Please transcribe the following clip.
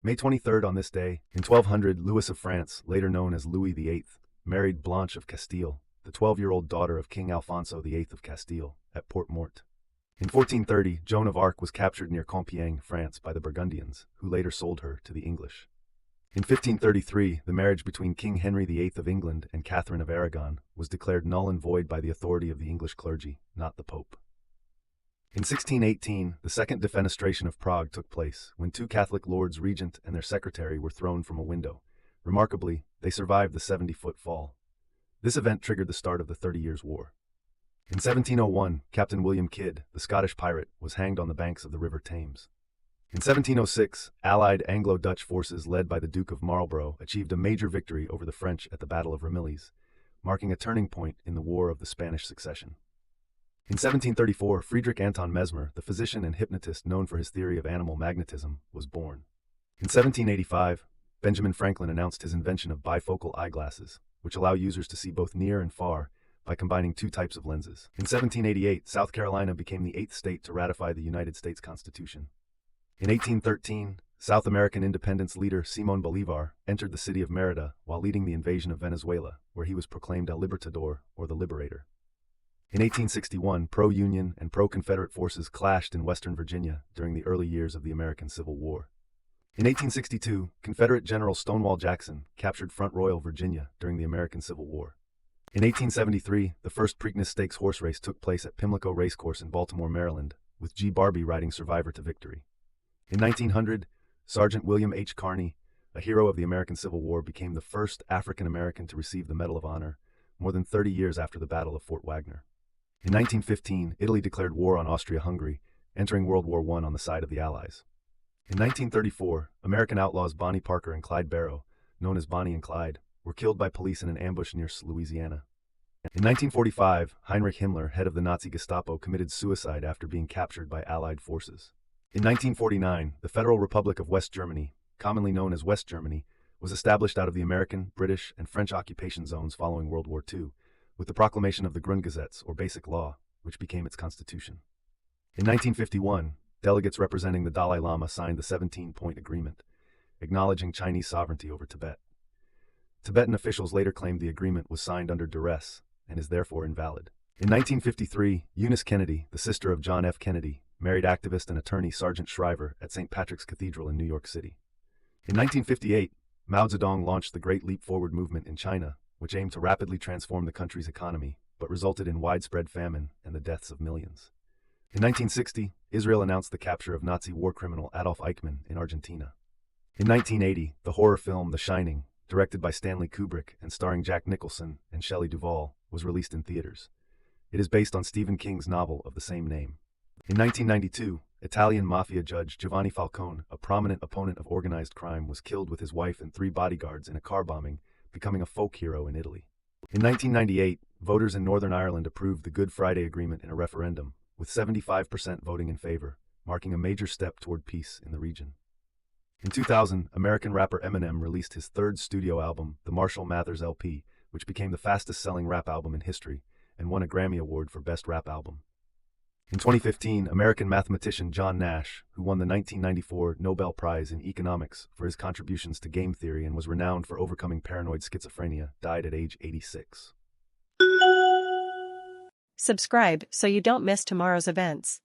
May 23rd on this day, in 1200, Louis of France, later known as Louis VIII, married Blanche of Castile, the 12-year-old daughter of King Alfonso VIII of Castile, at Port Mort. In 1430, Joan of Arc was captured near Compiègne, France by the Burgundians, who later sold her to the English. In 1533, the marriage between King Henry VIII of England and Catherine of Aragon was declared null and void by the authority of the English clergy, not the Pope. In 1618, the Second Defenestration of Prague took place, when two Catholic lords regent and their secretary were thrown from a window. Remarkably, they survived the 70-foot fall. This event triggered the start of the 30 Years' War. In 1701, Captain William Kidd, the Scottish pirate, was hanged on the banks of the River Thames. In 1706, Allied Anglo-Dutch forces led by the Duke of Marlborough achieved a major victory over the French at the Battle of Ramillies, marking a turning point in the War of the Spanish Succession. In 1734, Friedrich Anton Mesmer, the physician and hypnotist known for his theory of animal magnetism, was born. In 1785, Benjamin Franklin announced his invention of bifocal eyeglasses, which allow users to see both near and far by combining two types of lenses. In 1788, South Carolina became the 8th state to ratify the United States Constitution. In 1813, South American independence leader Simón Bolívar entered the city of Mérida while leading the invasion of Venezuela, where he was proclaimed El Libertador, or the Liberator. In 1861, pro-Union and pro-Confederate forces clashed in Western Virginia during the early years of the American Civil War. In 1862, Confederate General Stonewall Jackson captured Front Royal, Virginia during the American Civil War. In 1873, the first Preakness Stakes horse race took place at Pimlico Racecourse in Baltimore, Maryland, with G. Barbie riding Survivor to victory. In 1900, Sergeant William H. Carney, a hero of the American Civil War, became the first African American to receive the Medal of Honor, more than 30 years after the Battle of Fort Wagner. In 1915, Italy declared war on Austria-Hungary, entering World War I on the side of the Allies. In 1934, American outlaws Bonnie Parker and Clyde Barrow, known as Bonnie and Clyde, were killed by police in an ambush near Louisiana. In 1945, Heinrich Himmler, head of the Nazi Gestapo, committed suicide after being captured by Allied forces. In 1949, the Federal Republic of West Germany, commonly known as West Germany, was established out of the American, British, and French occupation zones following World War II, with the proclamation of the Grundgesetz, or Basic Law, which became its constitution. In 1951, delegates representing the Dalai Lama signed the 17-Point Agreement, acknowledging Chinese sovereignty over Tibet. Tibetan officials later claimed the agreement was signed under duress and is therefore invalid. In 1953, Eunice Kennedy, the sister of John F. Kennedy, married activist and attorney Sargent Shriver at St. Patrick's Cathedral in New York City. In 1958, Mao Zedong launched the Great Leap Forward movement in China, which aimed to rapidly transform the country's economy, but resulted in widespread famine and the deaths of millions. In 1960, Israel announced the capture of Nazi war criminal Adolf Eichmann in Argentina. In 1980, the horror film The Shining, directed by Stanley Kubrick and starring Jack Nicholson and Shelley Duvall, was released in theaters. It is based on Stephen King's novel of the same name. In 1992, Italian mafia judge Giovanni Falcone, a prominent opponent of organized crime, was killed with his wife and 3 bodyguards in a car bombing, becoming a folk hero in Italy. In 1998, voters in Northern Ireland approved the Good Friday Agreement in a referendum, with 75% voting in favor, marking a major step toward peace in the region. In 2000, American rapper Eminem released his 3rd studio album, the Marshall Mathers LP, which became the fastest-selling rap album in history and won a Grammy Award for Best Rap Album. In 2015, American mathematician John Nash, who won the 1994 Nobel Prize in Economics for his contributions to game theory and was renowned for overcoming paranoid schizophrenia, died at age 86. Subscribe so you don't miss tomorrow's events.